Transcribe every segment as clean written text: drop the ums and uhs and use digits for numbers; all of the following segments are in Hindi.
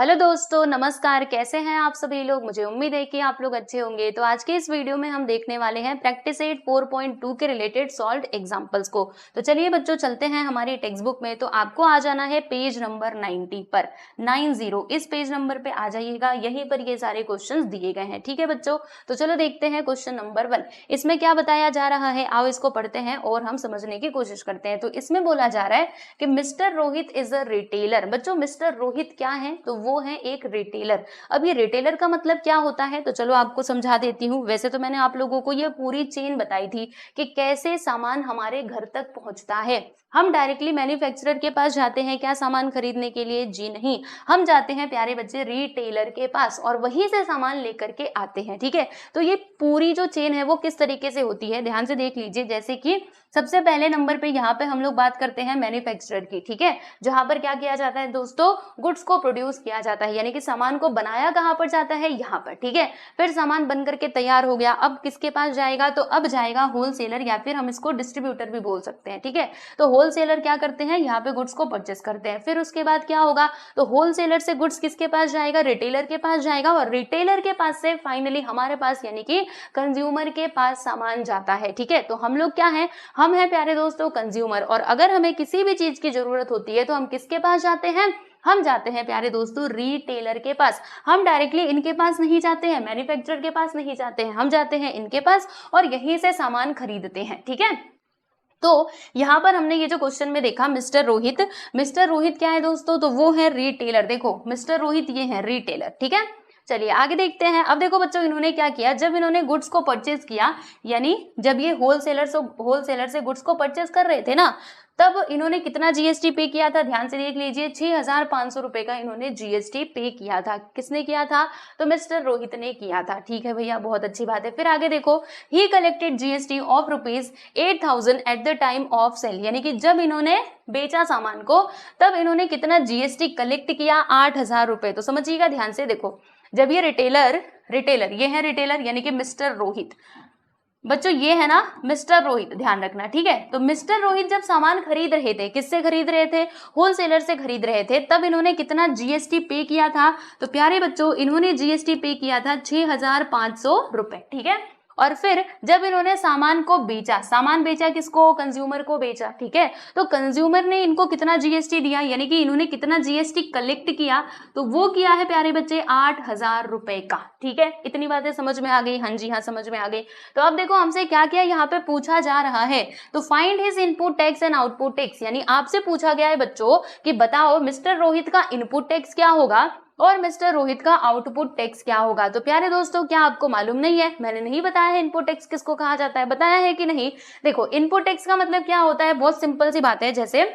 हेलो दोस्तों, नमस्कार। कैसे हैं आप सभी लोग? मुझे उम्मीद है कि आप लोग अच्छे होंगे। तो आज के इस वीडियो में हम देखने वाले हैं प्रैक्टिस 8 4.2 के रिलेटेड सॉल्व्ड एग्जांपल्स को। तो चलिए बच्चों, चलते हैं हमारी टेक्स्ट बुक में। तो आपको आ जाना है पेज नंबर 90 पर, 90 इस पेज नंबर पे आ जाइएगा। यहीं पर ये सारे क्वेश्चंस दिए गए हैं। ठीक है बच्चों, तो चलो देखते हैं क्वेश्चन नंबर 1। इसमें क्या बताया जा रहा है, आओ इसको पढ़ते हैं और हम समझने की कोशिश करते हैं। तो इसमें बोला जा रहा है कि mister Rohit is a retailer. बच्चों, मिस्टर रोहित क्या है? तो वो है एक रिटेलर। अब ये रिटेलर का मतलब क्या होता है, तो चलो आपको समझा देती हूँ। वैसे तो मैंने आप लोगों को ये पूरी चेन बताई थी कि कैसे सामान हमारे घर तक पहुंचता है। हम डायरेक्टली मैन्युफैक्चरर के पास जाते हैं क्या सामान खरीदने के लिए? जी नहीं, हम जाते हैं प्यारे बच्चे रिटेलर के पास और वहीं से सामान लेकर के आते हैं। ठीक है, तो ये पूरी जो चेन है वो किस तरीके से होती है, ध्यान से देख लीजिए। जैसे कि सबसे पहले नंबर पे यहाँ पे हम लोग बात करते हैं मैन्युफैक्चरर की। ठीक है, जहां पर क्या किया जाता है दोस्तों, गुड्स को प्रोड्यूस किया जाता है, यानी कि सामान को बनाया कहां पर जाता है? यहाँ पर। ठीक है, फिर सामान बन करके तैयार हो गया, अब किसके पास जाएगा? तो अब जाएगा होलसेलर, या फिर हम इसको डिस्ट्रीब्यूटर भी बोल सकते हैं। ठीक है, तो होलसेलर क्या करते हैं, यहाँ पे गुड्स को परचेस करते हैं। फिर उसके बाद क्या होगा, तो होलसेलर से गुड्स किसके पास जाएगा? रिटेलर के पास जाएगा, और रिटेलर के पास से फाइनली हमारे पास यानी कि कंज्यूमर के पास सामान जाता है। ठीक है, तो हम लोग क्या है, हम हैं प्यारे दोस्तों कंज्यूमर। और अगर हमें किसी भी चीज की जरूरत होती है तो हम किसके पास जाते हैं? हम जाते हैं प्यारे दोस्तों रिटेलर के पास। हम डायरेक्टली इनके पास नहीं जाते हैं, मैन्युफैक्चरर के पास नहीं जाते हैं, हम जाते हैं इनके पास और यहीं से सामान खरीदते हैं। ठीक है, तो यहाँ पर हमने ये जो क्वेश्चन में देखा मिस्टर रोहित, मिस्टर रोहित क्या है दोस्तों? तो वो है रिटेलर। देखो मिस्टर रोहित ये है रिटेलर। ठीक है, चलिए आगे देखते हैं। अब देखो बच्चों, इन्होंने क्या किया, जब इन्होंने गुड्स को परचेज किया, यानी जब ये होलसेलर से गुड्स को परचेज कर रहे थे ना, तब इन्होंने कितना जीएसटी पे किया था? ध्यान से देख लीजिए, 6,500 रुपए का इन्होंने जीएसटी पे किया था। किसने किया था? तो मिस्टर रोहित ने किया था। ठीक है भैया, बहुत अच्छी बात है। फिर आगे देखो, he collected GST of ₹8,000 at the time of sale, यानी कि जब इन्होंने बेचा सामान को तब इन्होंने कितना जीएसटी कलेक्ट किया? 8,000 रुपए। तो समझिएगा ध्यान से, देखो जब ये रिटेलर ये है रिटेलर यानी कि मिस्टर रोहित। बच्चों ये है ना मिस्टर रोहित, ध्यान रखना। ठीक है, तो मिस्टर रोहित जब सामान खरीद रहे थे, किससे खरीद रहे थे? होलसेलर से खरीद रहे थे, तब इन्होंने कितना जीएसटी पे किया था? तो प्यारे बच्चों, इन्होंने जीएसटी पे किया था 6,500 रुपए। ठीक है, और फिर जब इन्होंने सामान को बेचा, सामान बेचा किसको? कंज्यूमर को बेचा। ठीक है, तो कंज्यूमर ने इनको कितना जीएसटी दिया, यानी कि इन्होंने कितना जीएसटी कलेक्ट किया? तो वो किया है प्यारे बच्चे 8,000 रुपए का। ठीक है, इतनी बातें समझ में आ गई? हाँ जी हाँ, समझ में आ गई। तो अब देखो हमसे क्या क्या यहाँ पे पूछा जा रहा है, तो find his input tax and output tax, यानी आपसे पूछा गया है बच्चों कि बताओ मिस्टर रोहित का इनपुट टैक्स क्या होगा और मिस्टर रोहित का आउटपुट टैक्स क्या होगा। तो प्यारे दोस्तों, क्या आपको मालूम नहीं है? मैंने नहीं बताया है इनपुट टैक्स किसको कहा जाता है, बताया है कि नहीं? देखो इनपुट टैक्स का मतलब क्या होता है, बहुत सिंपल सी बात है। जैसे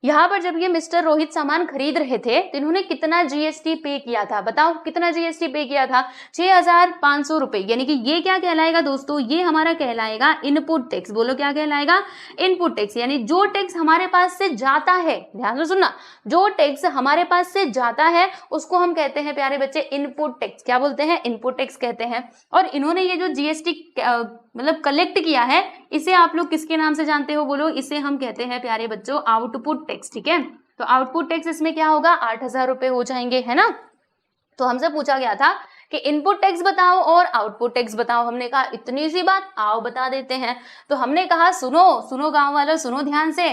यहाँ पर जब ये मिस्टर रोहित सामान खरीद रहे थे तो इन्होंने कितना जीएसटी पे किया था? बताओ कितना जीएसटी पे किया था? 6,500 रुपए, यानी कि ये क्या कहलाएगा दोस्तों? ये हमारा कहलाएगा इनपुट टैक्स। बोलो क्या कहलाएगा? इनपुट टैक्स, यानी जो टैक्स हमारे पास से जाता है, ध्यान से सुनना, जो टैक्स हमारे पास से जाता है उसको हम कहते हैं प्यारे बच्चे इनपुट टैक्स। क्या बोलते हैं? इनपुट टैक्स कहते हैं। और इन्होंने ये जो जीएसटी मतलब कलेक्ट किया है, इसे आप लोग किसके नाम से जानते हो? बोलो, इसे हम कहते हैं प्यारे बच्चों आउटपुट टैक्स। ठीक है, तो आउटपुट टैक्स इसमें क्या होगा? 8,000 रुपए हो जाएंगे, है ना। तो हमसे पूछा गया था कि इनपुट टैक्स बताओ और आउटपुट टैक्स बताओ। हमने कहा इतनी सी बात, आओ बता देते हैं। तो हमने कहा सुनो गांव वालों, सुनो ध्यान से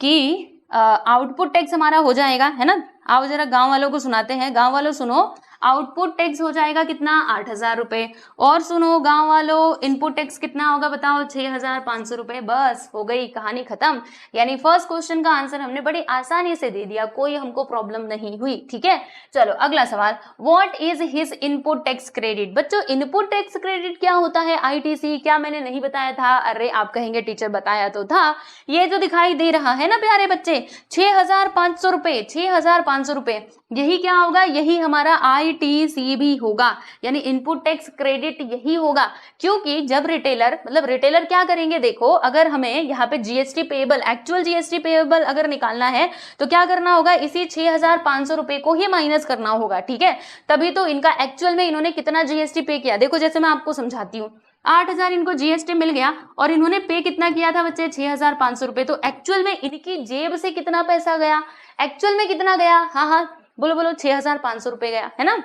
कि आउटपुट टैक्स हमारा हो जाएगा, है ना। आओ जरा गांव वालों को सुनाते हैं। गांव वालों सुनो, आउटपुट टैक्स हो जाएगा कितना? 8,000 रुपए। और सुनो गांव वालों, इनपुट टैक्स कितना होगा बताओ? 6,500 रुपए। बस हो गई कहानी खत्म। यानी फर्स्ट क्वेश्चन का आंसर हमने बड़ी आसानी से दे दिया, कोई हमको प्रॉब्लम नहीं हुई। ठीक है, चलो अगला सवाल, what is his input tax credit. बच्चों इनपुट टैक्स क्रेडिट क्या होता है? आईटीसी। क्या मैंने नहीं बताया था? अरे आप कहेंगे टीचर बताया तो था। ये जो दिखाई दे रहा है ना प्यारे बच्चे, 6,500 रुपए, 6,500 रुपए, यही क्या होगा? यही हमारा आईटीसी भी होगा, यानी इनपुट टैक्स क्रेडिट यही होगा। क्योंकि जब रिटेलर क्या करेंगे, देखो अगर हमें यहाँ पे GST payable, actual GST payable अगर निकालना है तो क्या करना होगा? इसी 6,500 रुपए को ही माइनस करना होगा। ठीक है, तभी तो इनका एक्चुअल में इन्होंने कितना जीएसटी पे किया। देखो जैसे मैं आपको समझाती हूँ, 8,000 इनको जीएसटी मिल गया और इन्होंने पे कितना किया था बच्चे? 6,500 रुपए। तो एक्चुअल में इनकी जेब से कितना पैसा गया? एक्चुअल में कितना गया? हाँ, बोलो बोलो, 6,500 रुपए गया है ना।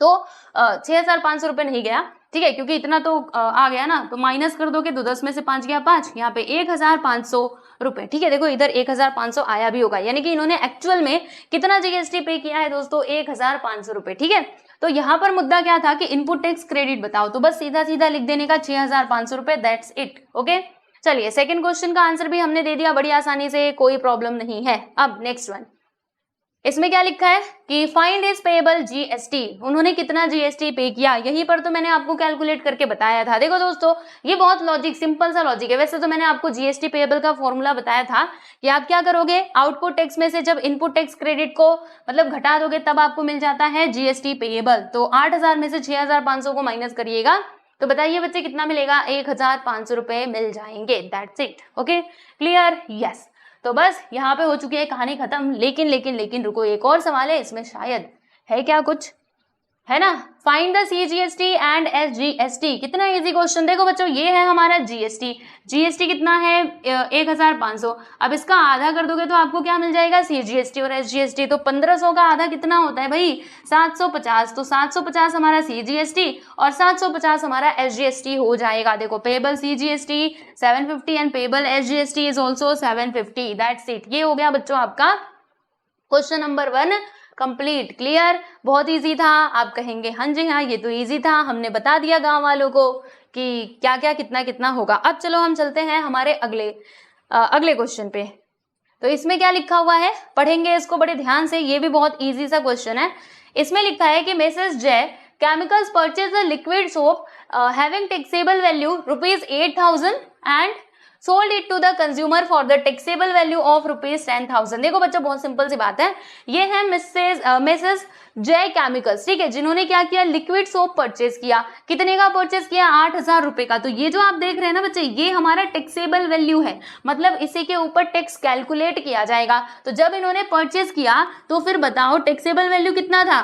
तो 6,500 रुपए नहीं गया, ठीक है, क्योंकि इतना तो आ गया ना, तो माइनस कर दोगे तो 10 में से 5 गया 5, यहाँ पे 1,500 रुपए, ठीक है। देखो इधर 1,500 आया भी होगा, यानी कि इन्होंने एक्चुअल में कितना जीएसटी पे किया है दोस्तों, 1,500 रुपए, ठीक है। तो यहाँ पर मुद्दा क्या था कि इनपुट टैक्स क्रेडिट बताओ, तो बस सीधा सीधा लिख देने का 6,500 रुपए, दैट्स इट, ओके। चलिए सेकंड क्वेश्चन का आंसर भी हमने दे दिया बड़ी आसानी से, कोई प्रॉब्लम नहीं है। अब नेक्स्ट वन, इसमें क्या लिखा है कि फाइंड इज पेएबल जीएसटी, उन्होंने कितना जीएसटी पे किया, यहीं पर तो मैंने आपको कैलकुलेट करके बताया था। देखो दोस्तों ये बहुत लॉजिक, सिंपल सा लॉजिक है। वैसे तो मैंने आपको जीएसटी पेएबल का फॉर्मूला बताया था कि आप क्या करोगे, आउटपुट टैक्स में से जब इनपुट टैक्स क्रेडिट को मतलब घटा दोगे तब आपको मिल जाता है जीएसटी पेएबल। तो 8,000 में से 6,500 को माइनस करिएगा, तो बताइए बच्चे कितना मिलेगा, 1,500 रुपए मिल जाएंगे, that's it, okay clear, yes. तो बस यहाँ पे हो चुकी है कहानी खत्म। लेकिन रुको, एक और सवाल है इसमें, शायद है क्या कुछ, है ना। Find the CGST and SGST, कितना इजी क्वेश्चन। देखो बच्चों ये है हमारा जीएसटी कितना है 1,500, अब इसका आधा कर दोगे तो आपको क्या मिल जाएगा, सीजीएसटी और एसजीएसटी। तो 1,500 का आधा कितना होता है भाई, 750, तो 750 हमारा सीजीएसटी और 750 हमारा एसजीएसटी हो जाएगा। देखो payable CGST 750 and payable SGST is also 750, that's it. ये हो गया बच्चों आपका क्वेश्चन नंबर 1 कंप्लीट, क्लियर, बहुत इजी था। आप कहेंगे हाँ जी हाँ ये तो इजी था, हमने बता दिया गांव वालों को कि क्या क्या कितना कितना होगा। अब चलो हम चलते हैं हमारे अगले क्वेश्चन पे। तो इसमें क्या लिखा हुआ है, पढ़ेंगे इसको बड़े ध्यान से, ये भी बहुत इजी सा क्वेश्चन है। इसमें लिखा है कि Mrs Jai chemicals purchase a liquid soap having taxable value ₹8,000 and sold it to the consumer for the taxable value of ₹10,000। देखो बच्चों बहुत सिंपल सी बात है, ये है मिसेस जय केमिकल्स, ठीक है, जिन्होंने क्या किया, लिक्विड सोप परचेज किया। कितने का परचेज किया, 8,000 रुपए का। तो ये जो आप देख रहे हैं ना बच्चे, ये हमारा टैक्सेबल वैल्यू है, मतलब इसी के ऊपर टैक्स कैलकुलेट किया जाएगा। तो जब इन्होंने परचेज किया तो फिर बताओ टैक्सेबल वैल्यू कितना था,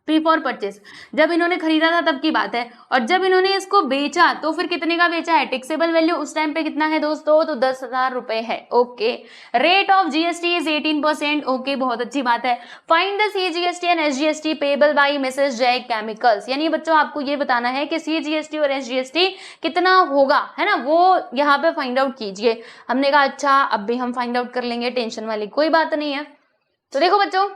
प्री फॉर परचेज, जब इन्होंने खरीदा था तब की बात है। और जब इन्होंने इसको बेचा तो फिर कितने का बेचा है, टैक्सेबल वैल्यू उस टाइम पे कितना है दोस्तों, तो 10,000 रुपए है, okay. Rate of GST is 18%, okay बहुत अच्छी बात है। Find the CGST and SGST payable by Mrs Jai chemicals, यानी बच्चों आपको ये बताना है कि सीजीएसटी और एसजीएसटी कितना होगा, है ना, वो यहाँ पे फाइंड आउट कीजिए। हमने कहा अच्छा अब भी हम फाइंड आउट कर लेंगे, टेंशन वाली कोई बात नहीं है। तो देखो बच्चों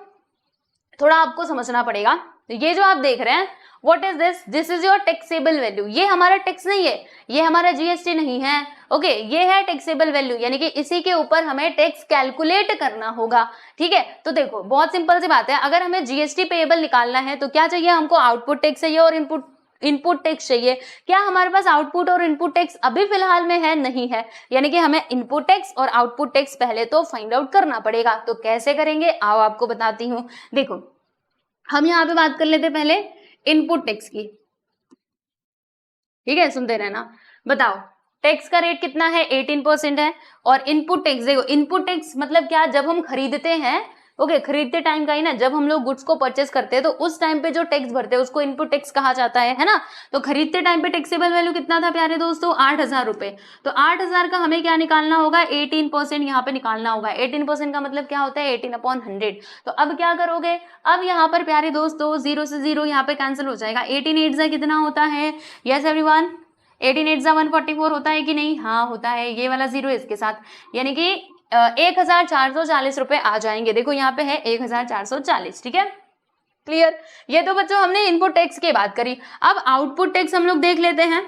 थोड़ा आपको समझना पड़ेगा, तो ये जो आप देख रहे हैं what is this is your taxable value, ये हमारा टैक्स नहीं है, ये हमारा जीएसटी नहीं है, ओके ये है टैक्सेबल वैल्यू, यानी कि इसी के ऊपर हमें टैक्स कैलकुलेट करना होगा, ठीक है। तो देखो बहुत सिंपल सी बात है, अगर हमें जीएसटी पेएबल निकालना है तो क्या चाहिए हमको, आउटपुट टैक्स चाहिए और इनपुट टैक्स चाहिए। क्या हमारे पास आउटपुट और इनपुट टैक्स अभी फिलहाल में है, नहीं है, यानी कि हमें इनपुट टैक्स और आउटपुट टैक्स पहले तो फाइंड आउट करना पड़ेगा। तो कैसे करेंगे आओ आपको बताती हूँ। देखो हम यहाँ पे बात कर लेते पहले इनपुट टैक्स की, ठीक है, सुनते रहना। बताओ टैक्स का रेट कितना है, 18% है। और इनपुट टैक्स, देखो इनपुट टैक्स मतलब क्या, जब हम खरीदते हैं, ओके खरीदते टाइम का ही ना, जब हम लोग गुड्स को परचेस करते हैं तो उस टाइम पे जो टैक्स भरते हैं उसको इनपुट टैक्स कहा जाता है ना। तो खरीदते टाइम पे टैक्सेबल वैल्यू कितना था प्यारे दोस्तों, 8,000 रुपए। तो 8,000 का हमें क्या निकालना होगा, 18% यहाँ पे निकालना होगा। 18% का मतलब क्या होता है, 18/100। तो अब क्या करोगे, अब यहाँ पर प्यारे दोस्तों 0 से 0 यहाँ पे कैंसिल हो जाएगा। 18 8 कितना होता है, यस एवरीवन, 18 8 144 होता है कि नहीं, हाँ होता है, ये वाला 0 इसके साथ, यानी कि 1,440 रुपए आ जाएंगे। देखो यहाँ पे है 1,440, ठीक है क्लियर। ये तो बच्चों हमने इनपुट टैक्स की बात करी। अब आउटपुट टैक्स हम लोग देख लेते हैं।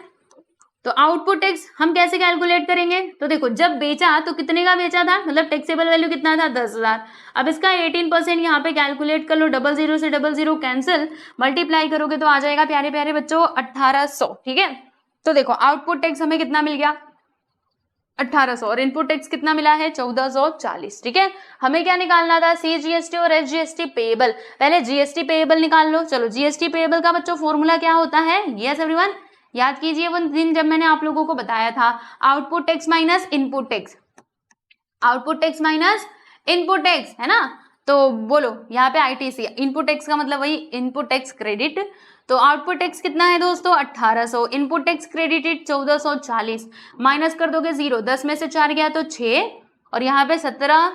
तो आउटपुट टैक्स हम कैसे कैलकुलेट करेंगे, तो देखो जब बेचा तो कितने का बेचा था, मतलब टैक्सेबल वैल्यू कितना था, 10,000। अब इसका 18% यहाँ पे कैलकुलेट कर लो, 00 से 00 कैंसिल, मल्टीप्लाई करोगे तो आ जाएगा प्यारे प्यारे बच्चों 1,800, ठीक है। तो देखो आउटपुट टैक्स हमें कितना मिल गया, 1,800, और इनपुट टैक्स कितना मिला है, 1,440, ठीक है। हमें क्या निकालना था, सीजीएसटी और एसजीएसटी पेएबल। पहले जीएसटी पेएबल निकाल लो। चलो जीएसटी पेएबल का बच्चों फॉर्मूला क्या होता है, यस एवरीवन याद कीजिए वो दिन जब मैंने आप लोगों को बताया था, output tax minus input tax, output tax minus input tax, है ना। तो बोलो यहाँ पे आईटीसी, इनपुट टैक्स का मतलब वही इनपुट टैक्स क्रेडिट। तो आउटपुट टैक्स कितना है दोस्तों, 1,800, इनपुट टैक्स क्रेडिटेड 1,440, माइनस कर दोगे 0, 10 में से 4 गया तो 6, और यहाँ पे 17,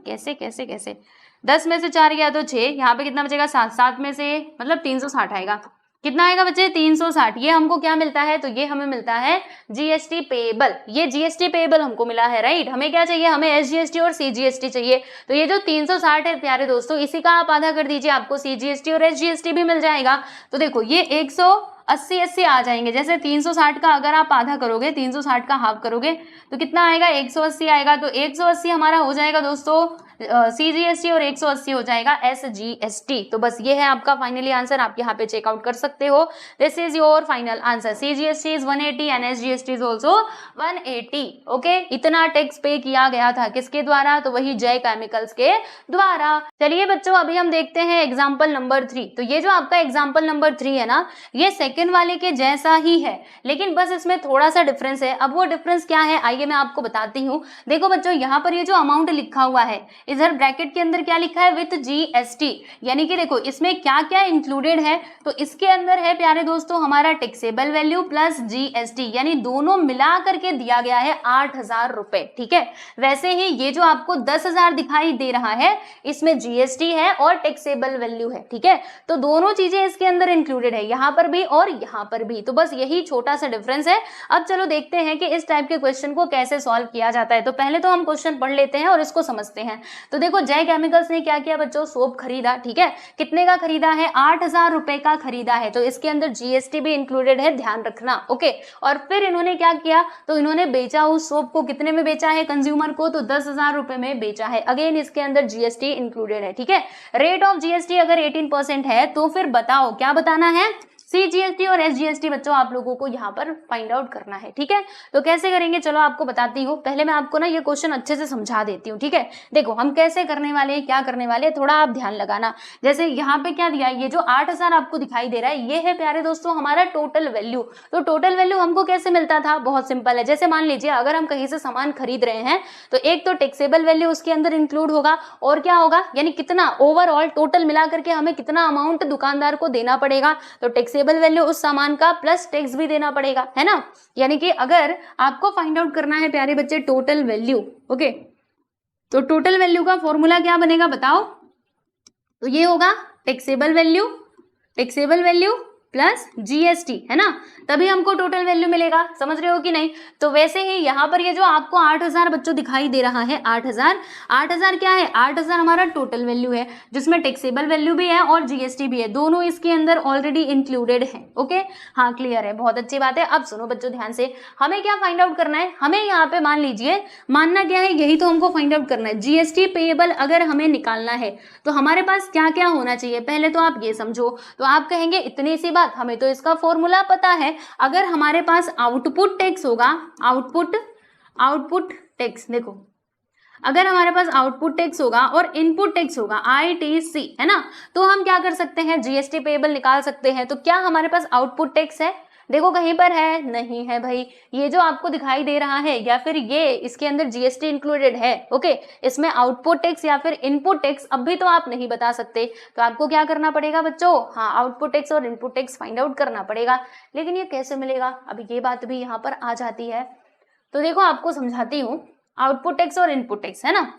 कैसे कैसे कैसे 10 में से 4 गया तो 6, यहाँ पे कितना बचेगा 7, 7 में से मतलब 360 आएगा। कितना आएगा बच्चे 360। ये हमको क्या मिलता है, तो ये हमें मिलता है जीएसटी पेएबल। ये जीएसटी पेएबल हमको मिला है, राइट। हमें क्या चाहिए, हमें एसजीएसटी और सीजीएसटी चाहिए। तो ये जो 360 है प्यारे दोस्तों, इसी का आप आधा कर दीजिए, आपको सीजीएसटी और एसजीएसटी भी मिल जाएगा। तो देखो ये 180 आ जाएंगे। जैसे 360 का अगर आप आधा करोगे, 360 का हाफ करोगे तो कितना आएगा 180 आएगा। तो 180 हमारा हो जाएगा दोस्तों सीजीएसटी और 180 हो जाएगा एसजीएसटी। तो बस ये है आपका फाइनली आंसर, आप यहाँ पे चेकआउट कर सकते हो। This is your final answer. CGST is 180 and SGST is also 180। Okay, इतना टैक्स पे किया गया था किसके द्वारा, तो वही जय केमिकल्स के द्वारा। चलिए बच्चों अभी हम देखते हैं एग्जाम्पल नंबर 3। तो ये जो आपका एग्जाम्पल नंबर 3 है ना, ये सेकेंड वाले के जैसा ही है, लेकिन बस इसमें थोड़ा सा डिफरेंस है। अब वो डिफरेंस क्या है, आइए मैं आपको बताती हूँ। देखो बच्चों यहाँ पर ये जो अमाउंट लिखा हुआ है, इधर ब्रैकेट के अंदर क्या लिखा है, विथ जीएसटी, यानी कि देखो इसमें क्या क्या इंक्लूडेड है। तो इसके अंदर है प्यारे दोस्तों हमारा टैक्सेबल वैल्यू प्लस जीएसटी, यानी दोनों मिला करके दिया गया है 8,000 रुपए, ठीक है। वैसे ही ये जो आपको 10,000 दिखाई दे रहा है, इसमें जीएसटी है और टैक्सेबल वैल्यू है, ठीक है। तो दोनों चीजें इसके अंदर इंक्लूडेड है, यहाँ पर भी और यहाँ पर भी। तो बस यही छोटा सा डिफरेंस है। अब चलो देखते हैं कि इस टाइप के क्वेश्चन को कैसे सॉल्व किया जाता है। तो पहले तो हम क्वेश्चन पढ़ लेते हैं और इसको समझते हैं। तो देखो जय केमिकल्स ने क्या किया बच्चों, सोप खरीदा, ठीक है। कितने का खरीदा है, 8,000 रुपए का खरीदा है। तो इसके अंदर जीएसटी भी इंक्लूडेड है, ध्यान रखना, ओके। और फिर इन्होंने क्या किया, तो इन्होंने बेचा उस सोप को, कितने में बेचा है कंज्यूमर को, तो 10,000 रुपए में बेचा है। अगेन इसके अंदर जीएसटी इंक्लूडेड है, ठीक है। रेट ऑफ जीएसटी अगर 18% है तो फिर बताओ क्या बताना है, सीजीएसटी और एसजीएसटी बच्चों आप लोगों को यहाँ पर फाइंड आउट करना है, ठीक है। तो कैसे करेंगे चलो आपको बताती हूँ। पहले मैं आपको ना ये क्वेश्चन अच्छे से समझा देती हूँ, ठीक है। देखो हम कैसे करने वाले हैं, क्या करने वाले हैं, थोड़ा आप ध्यान लगाना। जैसे यहाँ पे क्या दिया है, ये जो 8,000 आपको दिखाई दे रहा है, ये है प्यारे दोस्तों हमारा टोटल वैल्यू। तो टोटल वैल्यू हमको कैसे मिलता था, बहुत सिंपल है। जैसे मान लीजिए अगर हम कहीं से सामान खरीद रहे हैं, तो एक तो टैक्सेबल वैल्यू उसके अंदर इंक्लूड होगा, और क्या होगा, यानी कितना ओवरऑल टोटल मिला करके हमें कितना अमाउंट दुकानदार को देना पड़ेगा। तो टैक्सेबल वैल्यू उस सामान का प्लस टैक्स भी देना पड़ेगा, है ना। यानी कि अगर आपको फाइंड आउट करना है प्यारे बच्चे टोटल वैल्यू, ओके, तो टोटल वैल्यू का फॉर्मूला क्या बनेगा बताओ, तो ये होगा टैक्सेबल वैल्यू प्लस जीएसटी, है ना, तभी हमको टोटल वैल्यू मिलेगा। समझ रहे हो कि नहीं। तो वैसे ही यहाँ पर ये जो आपको 8,000 बच्चों दिखाई दे रहा है, 8,000 क्या है, 8,000 हमारा टोटल वैल्यू है, जिसमें टैक्सेबल वैल्यू भी है और जीएसटी भी है, दोनों इसके अंदर ऑलरेडी इंक्लूडेड है। ओके, हाँ क्लियर है, बहुत अच्छी बात है। अब सुनो बच्चों ध्यान से, हमें क्या फाइंड आउट करना है, हमें यहाँ पे मान लीजिए, मानना क्या है, यही तो हमको फाइंड आउट करना है। जीएसटी पेएबल अगर हमें निकालना है तो हमारे पास क्या क्या होना चाहिए, पहले तो आप ये समझो। तो आप कहेंगे इतनी सी बात, हमें तो इसका फॉर्मूला पता है। अगर हमारे पास आउटपुट टैक्स होगा, आउटपुट टैक्स, देखो अगर हमारे पास आउटपुट टैक्स होगा और इनपुट टैक्स होगा आईटीसी, है ना, तो हम क्या कर सकते हैं, जीएसटी पेएबल निकाल सकते हैं। तो क्या हमारे पास आउटपुट टैक्स है, देखो कहीं पर है, नहीं है भाई। ये जो आपको दिखाई दे रहा है या फिर ये इसके अंदर जीएसटी इंक्लूडेड है, ओके, इसमें आउटपुट टैक्स या फिर इनपुट टैक्स अभी तो आप नहीं बता सकते। तो आपको क्या करना पड़ेगा बच्चों, हाँ आउटपुट टैक्स और इनपुट टैक्स फाइंड आउट करना पड़ेगा। लेकिन ये कैसे मिलेगा, अभी ये बात भी यहाँ पर आ जाती है। तो देखो आपको समझाती हूँ, आउटपुट टैक्स और इनपुट टैक्स, है ना,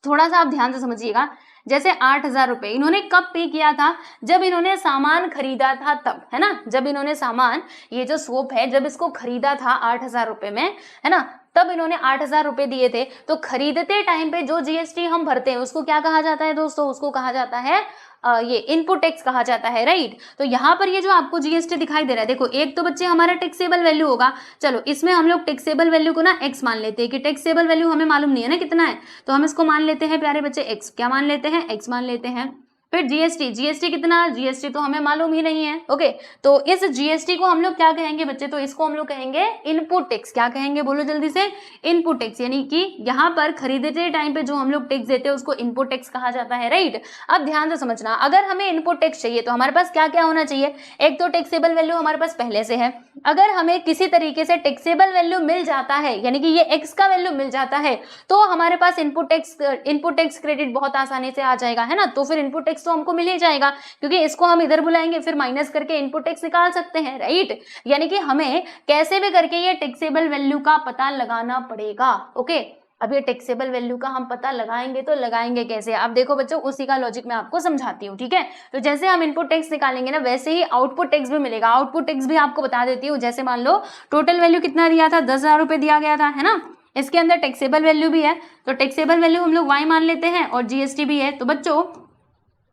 थोड़ा सा आप ध्यान से समझिएगा। जैसे 8,000 रुपए इन्होंने कब पे किया था, जब इन्होंने सामान खरीदा था तब, है ना, जब इन्होंने सामान, ये जो सोप है, जब इसको खरीदा था 8,000 रुपए में, है ना, तब इन्होंने 8,000 रुपए दिए थे। तो खरीदते टाइम पे जो जीएसटी हम भरते हैं उसको क्या कहा जाता है दोस्तों, उसको कहा जाता है ये इनपुट टैक्स कहा जाता है, राइट। तो यहाँ पर ये जो आपको जीएसटी दिखाई दे रहा है, देखो एक तो बच्चे हमारा टैक्सेबल वैल्यू होगा। चलो इसमें हम लोग टैक्सेबल वैल्यू को ना एक्स मान लेते हैं, कि टैक्सेबल वैल्यू हमें मालूम नहीं है ना कितना है, तो हम इसको मान लेते हैं प्यारे बच्चे एक्स। क्या मान लेते हैं, एक्स मान लेते हैं। फिर जीएसटी कितना, जीएसटी तो हमें मालूम ही नहीं है, ओके। तो इस जीएसटी को हम लोग क्या कहेंगे बच्चे, तो इसको हम लोग कहेंगे इनपुट टैक्स। क्या कहेंगे बोलो जल्दी से, इनपुट टैक्स, यानी कि यहाँ पर खरीदते टाइम पे जो हम लोग टैक्स देते हैं उसको इनपुट टैक्स कहा जाता है, राइट। अब ध्यान से समझना, अगर हमें इनपुट टैक्स चाहिए तो हमारे पास क्या क्या होना चाहिए, एक तो टैक्सेबल वैल्यू हमारे पास पहले से है। अगर हमें किसी तरीके से टैक्सेबल वैल्यू मिल जाता है, यानी कि ये एक्स का वैल्यू मिल जाता है, तो हमारे पास इनपुट टैक्स क्रेडिट बहुत आसानी से आ जाएगा, है ना। तो फिर इनपुट टैक्स तो हमको मिल ही जाएगा, क्योंकि इसको हम इधर बुलाएंगे, फिर माइनस करके इनपुट टैक्स निकाल सकते हैं, राइट। यानी कि हमें कैसे भी करके ये टैक्सेबल वैल्यू का पता लगाना पड़ेगा, ओके। अब ये टैक्सेबल वैल्यू का हम पता लगाएंगे तो लगाएंगे कैसे? अब देखो बच्चों, उसी का लॉजिक मैं आपको समझाती हूँ, ठीक है। तो जैसे हम इनपुट टैक्स निकालेंगे ना, वैसे ही आउटपुट टैक्स भी मिलेगा। आउटपुट टैक्स भी आपको बता देती हूँ। जैसे मान लो टोटल वैल्यू कितना दिया था, 10,000 रुपये दिया गया था, है ना। इसके अंदर टैक्सेबल वैल्यू भी है, तो टैक्सेबल वैल्यू हम लोग y मान लेते हैं और जीएसटी भी है। तो बच्चों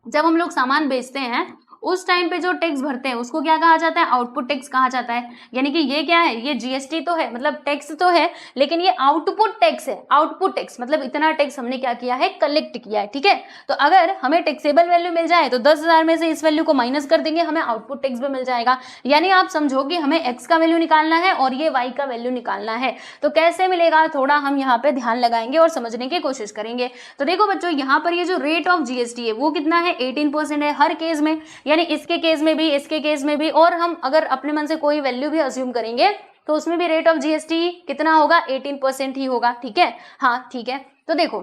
जब हम लोग सामान बेचते हैं उस टाइम पे जो टैक्स भरते हैं उसको क्या कहा जाता है? आउटपुट टैक्स कहा जाता है। यानी कि ये क्या है? ये जीएसटी तो है, मतलब टैक्स तो है, लेकिन ये आउटपुट टैक्स है। आउटपुट टैक्स मतलब इतना टैक्स हमने क्या किया है? कलेक्ट किया है, ठीक है। तो अगर हमें टैक्सेबल वैल्यू मिल जाए तो 10,000 में से इस वैल्यू को माइनस कर देंगे, हमें आउटपुट टैक्स भी मिल जाएगा। यानी आप समझो कि हमें एक्स का वैल्यू निकालना है और ये वाई का वैल्यू निकालना है। तो कैसे मिलेगा, थोड़ा हम यहाँ पे ध्यान लगाएंगे और समझने की कोशिश करेंगे। तो देखो बच्चों, यहाँ पर ये जो रेट ऑफ जीएसटी है वो कितना है? 18% है हर केस में, यानी इसके केस में भी, इसके केस में भी। और हम अगर अपने मन से कोई वैल्यू भी अज्यूम करेंगे तो उसमें भी रेट ऑफ जीएसटी कितना होगा? 18% ही होगा, ठीक है। हाँ ठीक है। तो देखो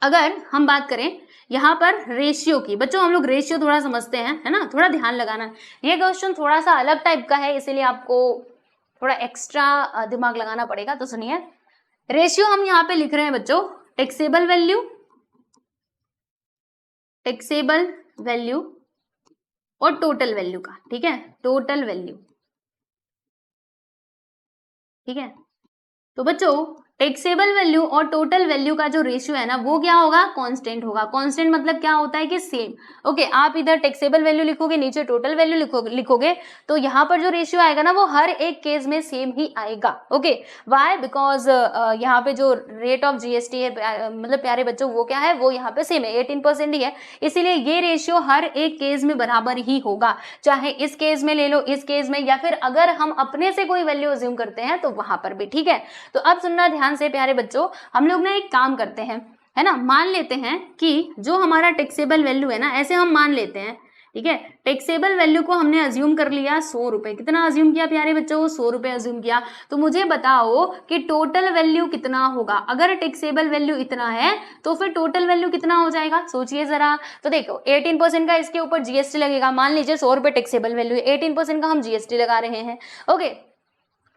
अगर हम बात करें यहाँ पर रेशियो की, बच्चों हम लोग रेशियो थोड़ा समझते हैं, है ना, थोड़ा ध्यान लगाना। ये क्वेश्चन थोड़ा सा अलग टाइप का है, इसीलिए आपको थोड़ा एक्स्ट्रा दिमाग लगाना पड़ेगा। तो सुनिए, रेशियो हम यहाँ पे लिख रहे हैं बच्चों, टैक्सेबल वैल्यू, टैक्सेबल वैल्यू और टोटल वैल्यू का, ठीक है, टोटल वैल्यू, ठीक है। तो बच्चों टैक्सेबल वैल्यू और टोटल वैल्यू का जो रेशियो है ना वो क्या होगा? कांस्टेंट होगा। कांस्टेंट मतलब क्या होता है कि सेम। ओके, आप इधर टैक्सेबल वैल्यू लिखोगे, नीचे टोटल वैल्यू लिखोगे तो यहाँ पर जो रेशियो आएगा ना वो हर एक केस में सेम ही आएगा। Okay, why? बिकॉज यहाँ पे जो रेट ऑफ जीएसटी है, मतलब प्यारे बच्चों, वो क्या है? वो यहाँ पे सेम है, 18% ही है, इसीलिए ये रेशियो हर एक केस में बराबर ही होगा। चाहे इस केस में ले लो, इस केस में, या फिर अगर हम अपने से कोई वैल्यू अज्यूम करते हैं तो वहां पर भी, ठीक है। तो अब सुनना ध्यान से प्यारे बच्चों, हम लोग ना एक काम करते हैं, है ना, मान लेते हैं कि जो हमारा टैक्सेबल वैल्यू है ना, ऐसे हम मान लेते हैं, ठीक है। टैक्सेबल वैल्यू को हमने अज्यूम कर लिया 100 रुपए। कितना अज्यूम किया प्यारे बच्चों? 100 रुपए अज्यूम किया। तो मुझे बताओ कि टोटल वैल्यू कितना होगा? अगर टैक्सेबल वैल्यू इतना है तो फिर टोटल वैल्यू कितना हो जाएगा? सोचिए जरा। तो देखो 18% का इसके ऊपर जीएसटी लगेगा। मान लीजिए 100 रुपए टैक्सेबल वैल्यू, 18% का हम जीएसटी लगा रहे हैं। ओके,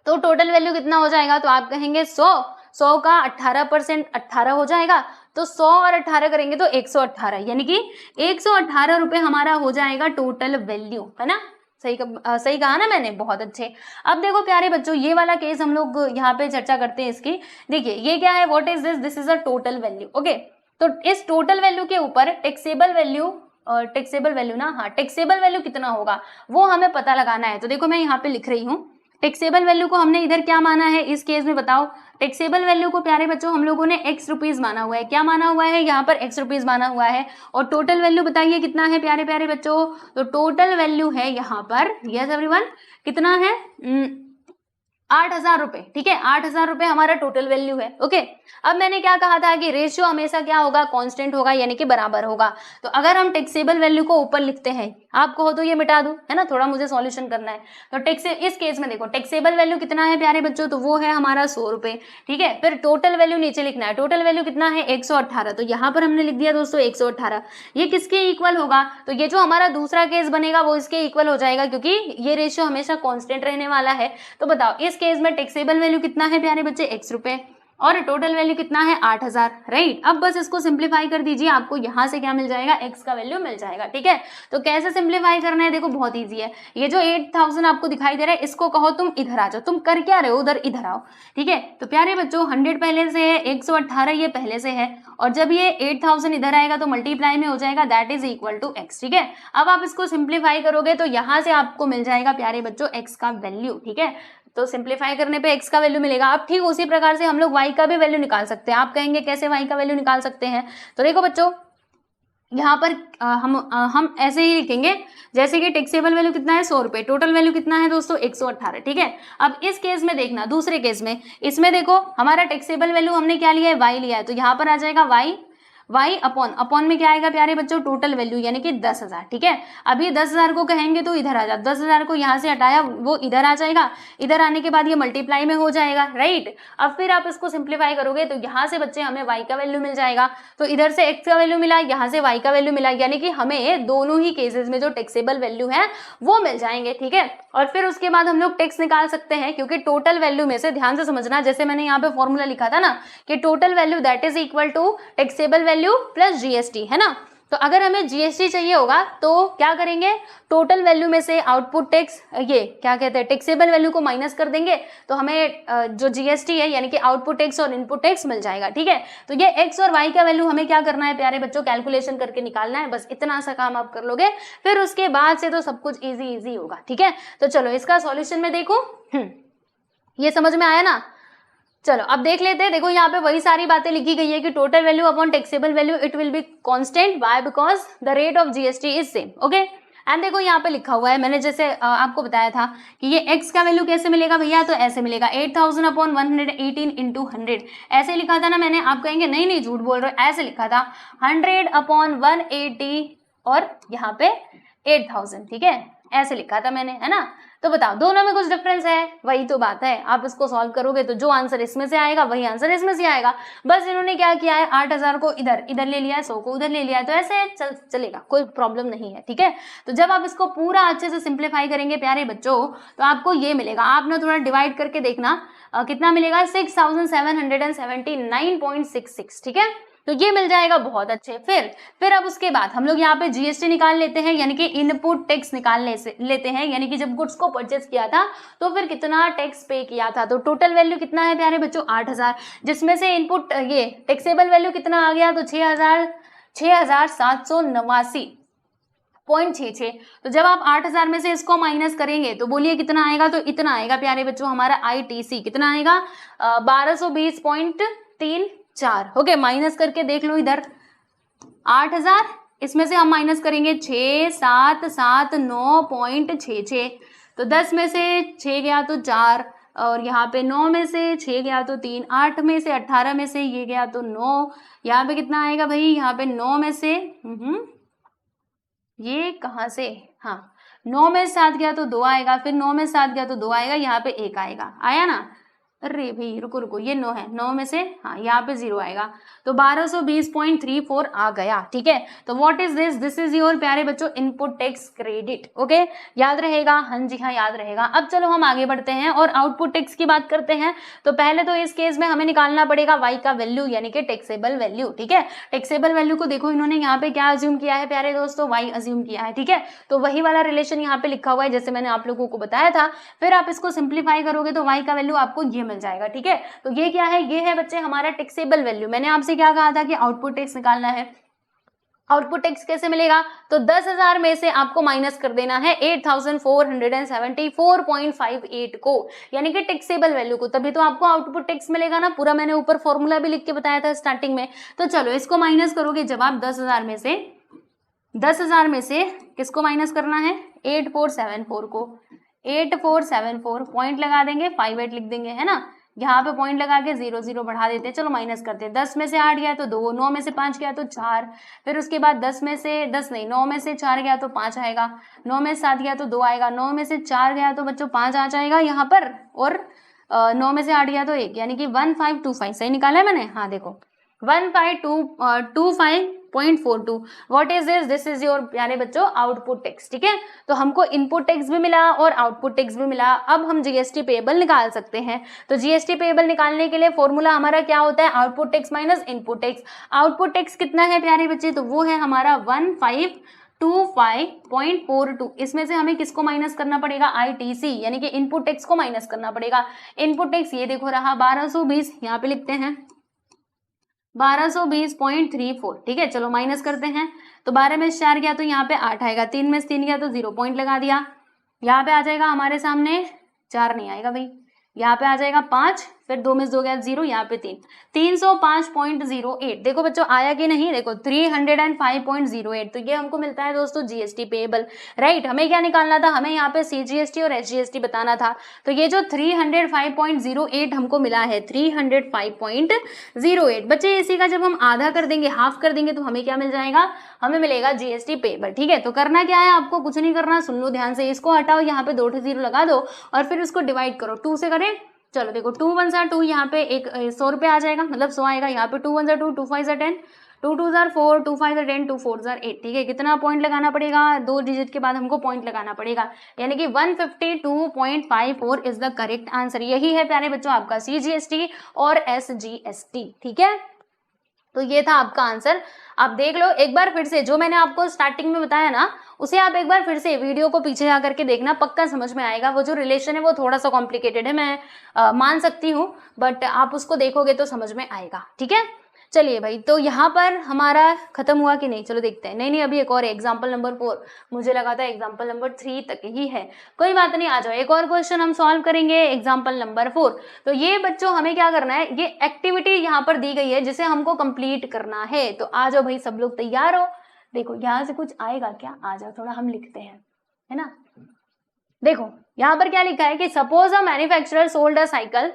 तो टोटल वैल्यू कितना हो जाएगा? तो आप कहेंगे 100 का 18% 18 हो जाएगा। तो 100 और 18 करेंगे तो 118, यानी कि 118 रुपए हमारा हो जाएगा टोटल वैल्यू, है ना। सही कहा ना मैंने? बहुत अच्छे। अब देखो प्यारे बच्चों, ये वाला केस हम लोग यहाँ पे चर्चा करते हैं इसकी। देखिए ये क्या है? What is this? This is a total value. Okay, तो इस टोटल वैल्यू के ऊपर टैक्सेबल वैल्यू, टैक्सेबल वैल्यू ना, हाँ, टैक्सेबल वैल्यू कितना होगा वो हमें पता लगाना है। तो देखो मैं यहाँ पे लिख रही हूँ, टैक्सेबल वैल्यू को हमने इधर क्या माना है इस केस में? बताओ। टैक्सेबल वैल्यू को प्यारे बच्चों हम लोगों ने x रुपीज माना हुआ है। क्या माना हुआ है? यहाँ पर x रुपीज माना हुआ है। और टोटल वैल्यू बताइए कितना है प्यारे प्यारे बच्चों? तो टोटल वैल्यू है यहाँ पर, यस एवरीवन, कितना है? 8,000 रुपए, ठीक है। 8,000 रुपए हमारा टोटल वैल्यू है। ओके, अब मैंने क्या कहा था कि रेशियो हमेशा क्या होगा? कांस्टेंट होगा, यानी कि बराबर होगा। तो अगर हम टैक्सेबल वैल्यू को ऊपर लिखते हैं, आपको हो तो ये मिटा दूं, है ना, थोड़ा मुझे सॉल्यूशन करना है। तो इस केस में देखो टैक्सेबल वैल्यू कितना है प्यारे बच्चों? तो वो है हमारा 100 रुपए, ठीक है। फिर टोटल वैल्यू नीचे लिखना है। टोटल वैल्यू कितना है? 118। तो यहाँ पर हमने लिख दिया दोस्तों 118। ये किसके इक्वल होगा? तो ये जो हमारा दूसरा केस बनेगा वो इसके इक्वल हो जाएगा, क्योंकि ये रेशियो हमेशा कांस्टेंट रहने वाला है। तो बताओ इस केस में टैक्सेबल वैल्यू कितना है प्यारे बच्चे? x रुपए, और टोटल वैल्यू कितना है? 8,000, राइट। अब बस इसको सिंप्लीफाई कर दीजिए, आपको यहाँ से क्या मिल जाएगा? x का वैल्यू मिल जाएगा, ठीक है। तो कैसे सिंप्लीफाई करना है? देखो बहुत इजी है। ये जो 8,000 आपको दिखाई दे रहा है इसको कहो तुम इधर आ जाओ। तुम कर क्या रहे हो? उधर इधर आओ, ठीक है। तो प्यारे बच्चों 100 पहले से है, 118 ये पहले से है, और जब ये 8,000 इधर आएगा तो मल्टीप्लाई में हो जाएगा, that is equal to x, ठीक है। अब आप इसको सिंप्लीफाई करोगे तो यहाँ से आपको मिल जाएगा प्यारे बच्चों x का वैल्यू, ठीक है। तो सिंप्लीफाई करने पे x का वैल्यू मिलेगा। अब ठीक उसी प्रकार से हम लोग y का भी वैल्यू निकाल सकते हैं। आप कहेंगे कैसे y का वैल्यू निकाल सकते हैं? तो देखो बच्चों यहाँ पर हम ऐसे ही लिखेंगे, जैसे कि टैक्सेबल वैल्यू कितना है? 100 रुपए। टोटल वैल्यू कितना है दोस्तों? 118, ठीक है। अब इस केस में देखना, दूसरे केस में, इसमें देखो हमारा टैक्सेबल वैल्यू हमने क्या लिया है? y लिया है। तो यहाँ पर आ जाएगा y y अपॉन में क्या आएगा प्यारे बच्चों, टोटल वैल्यू यानी कि 10,000। ठीक है, अभी 10,000 को कहेंगे तो इधर आ जा, 10,000 को यहाँ से हटाया वो इधर आ जाएगा, इधर आने के बाद ये मल्टीप्लाई में हो जाएगा, राइट। अब फिर आप इसको सिंप्लीफाई करोगे तो यहाँ से बच्चे हमें y का वैल्यू मिल जाएगा, तो इधर से x का वैल्यू मिला, यहाँ से y का वैल्यू मिला, यानी कि हमें दोनों ही केसेस में जो टैक्सेबल वैल्यू है वो मिल जाएंगे। ठीक है, और फिर उसके बाद हम लोग टैक्स निकाल सकते हैं, क्योंकि टोटल वैल्यू में से ध्यान से समझना, जैसे मैंने यहाँ पे फॉर्मूला लिखा था ना कि total value that is equal to taxable value plus GST, है ना। तो अगर हमें जीएसटी चाहिए होगा तो क्या करेंगे, टोटल वैल्यू में से आउटपुट टैक्स, ये क्या कहते हैं, टैक्सेबल वैल्यू को माइनस कर देंगे तो हमें जो जीएसटी है यानी कि आउटपुट टैक्स और इनपुट टैक्स मिल जाएगा। ठीक है, तो ये एक्स और वाई का वैल्यू हमें क्या करना है प्यारे बच्चों, कैलकुलेशन करके निकालना है, बस इतना सा काम आप कर लोगे, फिर उसके बाद से तो सब कुछ इजी होगा। ठीक है, तो चलो इसका सॉल्यूशन में देखो, ये समझ में आया ना। चलो अब देख लेते हैं, देखो यहाँ पे वही सारी बातें लिखी गई है कि total value upon taxable value it will be constant, why, because the rate of GST is same. Okay, and देखो यहाँ पे लिखा हुआ है, मैंने जैसे आपको बताया था कि ये x का वैल्यू कैसे मिलेगा भैया, तो ऐसे मिलेगा 8,000 अपॉन 118 इंटू 100, ऐसे लिखा था ना मैंने। आप कहेंगे नहीं नहीं झूठ बोल रहे हो, ऐसे लिखा था 100 अपॉन 180 और यहाँ पे 8,000। ठीक है, ऐसे लिखा था मैंने, है ना। तो बताओ दोनों में कुछ डिफरेंस है, वही तो बात है। आप इसको सॉल्व करोगे तो जो आंसर इसमें से आएगा वही आंसर इसमें से आएगा, बस इन्होंने क्या किया है 8,000 को इधर ले लिया है, 100 को उधर ले लिया है, तो ऐसे चलेगा, कोई प्रॉब्लम नहीं है। ठीक है, तो जब आप इसको पूरा अच्छे से सिंप्लीफाई करेंगे प्यारे बच्चों तो आपको ये मिलेगा, आप ना थोड़ा डिवाइड करके देखना कितना मिलेगा, 6,779.66। ठीक है, तो ये मिल जाएगा, बहुत अच्छे। फिर अब उसके बाद हम लोग यहाँ पे जीएसटी निकाल लेते हैं, यानी कि इनपुट टैक्स निकाल लेते हैं, यानी कि जब गुड्स को परचेज किया था तो फिर कितना टैक्स पे किया था। तो टोटल वैल्यू कितना है प्यारे बच्चों, 8,000, जिसमें से इनपुट ये टैक्सेबल वैल्यू कितना आ गया, तो 6,789.66। तो जब आप 8,000 में से इसको माइनस करेंगे तो बोलिए कितना आएगा, तो इतना आएगा प्यारे बच्चों हमारा ITC, कितना आएगा 1220.34। ओके, माइनस करके देख लो इधर 8,000, इसमें से हम माइनस करेंगे 6,779.66, तो 10 में से 6 गया तो 4, और यहाँ पे 9 में से 6 गया तो 3, 8 में से 18 में से ये गया तो 9, यहाँ पे कितना आएगा भाई, यहाँ पे 9 में से ये कहाँ से, हाँ 9 में 7 गया तो 2 आएगा, फिर 9 में 7 गया तो 2 आएगा, यहाँ पे 1 आएगा, आया ना। अरे भाई रुको ये 9 है, 9 में से हाँ यहाँ पे 0 आएगा, तो 1220.34 आ गया। ठीक है, तो what is this is your प्यारे बच्चों इनपुट टैक्स क्रेडिट। ओके, याद रहेगा, हाँ जी हाँ याद रहेगा। अब चलो हम आगे बढ़ते हैं और आउटपुट टैक्स की बात करते हैं। तो पहले तो इस केस में हमें निकालना पड़ेगा y का वैल्यू यानी कि टैक्सेबल वैल्यू। ठीक है, टैक्सेबल वैल्यू को देखो इन्होंने यहाँ पे क्या अज्यूम किया है प्यारे दोस्तों, y अज्यूम किया है। ठीक है, तो वही वाला रिलेशन यहाँ पे लिखा हुआ है जैसे मैंने आप लोगों को बताया था। फिर आप इसको सिंप्लीफाई करोगे तो y का वैल्यू आपको ये मिल जाएगा। ठीक है, तो ये क्या है, ये है बच्चे हमारा टैक्सेबल वैल्यू। मैंने आपसे क्या कहा था कि आउटपुट टैक्स निकालना है। आउटपुट टैक्स कैसे मिलेगा, तो 10,000 में से आपको माइनस कर देना है 8,474.58 को, यानी कि टैक्सेबल वैल्यू को, तभी तो आपको आउटपुट टैक्स मिलेगा ना। पूरा मैंने ऊपर फॉर्मूला भी लिख के बताया था स्टार्टिंग में। तो चलो इसको माइनस करोगे, जब आप 10,000 में से किसको माइनस करना है, 8,474 को, 8,474 पॉइंट लगा देंगे, 58 लिख देंगे, है ना। यहाँ पे पॉइंट लगा के 0 0 बढ़ा देते हैं, चलो माइनस करते हैं। 10 में से 8 गया तो 2, 9 में से 5 गया तो 4, फिर उसके बाद 9 में से 4 गया तो 5 आएगा, 9 में से 7 गया तो 2 आएगा, 9 में से 4 गया तो बच्चों 5 आ जाएगा यहाँ पर, और 9 में से 8 गया तो 1, यानी कि 1525 सही निकाला है मैंने। हाँ देखो 1525.42। What is this is your प्यारे बच्चों आउटपुट टैक्स। ठीक है, तो हमको इनपुट टैक्स भी मिला और आउटपुट टैक्स भी मिला। अब हम जीएसटी पेएबल निकाल सकते हैं। तो जीएसटी पेएबल निकालने के लिए फॉर्मूला हमारा क्या होता है, output tax minus input tax. Output tax कितना है प्यारे बच्चे, तो वो है हमारा 1525.42। इसमें से हमें किसको माइनस करना पड़ेगा, ITC यानी कि इनपुट टैक्स को माइनस करना पड़ेगा। इनपुट टैक्स ये देखो रहा 1220, यहाँ पे लिखते हैं 1220.34। ठीक है, चलो माइनस करते हैं। तो 12 में 4 गया तो यहाँ पे 8 आएगा, 3 में 3 गया तो 0 पॉइंट लगा दिया। यहाँ पे आ जाएगा हमारे सामने 4 नहीं आएगा भाई, यहाँ पे आ जाएगा 5, फिर 2 में से 2 गया 0, यहाँ पे 3, 305.08। देखो बच्चों आया कि नहीं, देखो 305.08, तो ये हमको मिलता है दोस्तों जीएसटी पेएबल, राइट। हमें क्या निकालना था, हमें यहाँ पे सीजीएसटी और एसजीएसटी बताना था। तो ये जो 305.08 हमको मिला है, 305.08 बच्चे, इसी का जब हम आधा कर देंगे, हाफ कर देंगे, तो हमें क्या मिल जाएगा, हमें मिलेगा जीएसटी पेएबल, ठीक है। तो करना क्या है, आपको कुछ नहीं करना, सुन लो ध्यान से, इसको हटाओ, यहाँ पे 2 0 लगा दो और फिर उसको डिवाइड करो, 2 से करें। चलो देखो 2 1 2, यहाँ पे एक 100 रुपये आ जाएगा, मतलब 100 आएगा। यहाँ पे 2 1 2, 2 5 10, 2 2 4, 2 5 10, 2 4 8, ठीक है। कितना पॉइंट लगाना पड़ेगा, 2 डिजिट के बाद हमको पॉइंट लगाना पड़ेगा, यानी कि 152.54 इज द करेक्ट आंसर। यही है प्यारे बच्चों आपका सीजीएसटी और एसजीएसटी, ठीक है। तो ये था आपका आंसर, आप देख लो एक बार फिर से, जो मैंने आपको स्टार्टिंग में बताया ना, उसे आप एक बार फिर से वीडियो को पीछे जा करके देखना, पक्का समझ में आएगा। वो जो रिलेशन है वो थोड़ा सा कॉम्प्लिकेटेड है, मैं मान सकती हूँ, बट आप उसको देखोगे तो समझ में आएगा, ठीक है। चलिए भाई, तो यहाँ पर हमारा खत्म हुआ कि नहीं, चलो देखते हैं। नहीं अभी एक और एग्जाम्पल नंबर 4, मुझे लगा था एग्जाम्पल नंबर 3 तक ही है, कोई बात नहीं, आ जाओ एक और क्वेश्चन हम सॉल्व करेंगे, एग्जाम्पल नंबर 4। तो ये बच्चों हमें क्या करना है, ये एक्टिविटी यहाँ पर दी गई है जिसे हमको कंप्लीट करना है। तो आ जाओ भाई, सब लोग तैयार हो। देखो यहाँ से कुछ आएगा क्या, आ जाओ थोड़ा हम लिखते हैं, है ना। देखो यहाँ पर क्या लिखा है कि suppose a manufacturer sold a cycle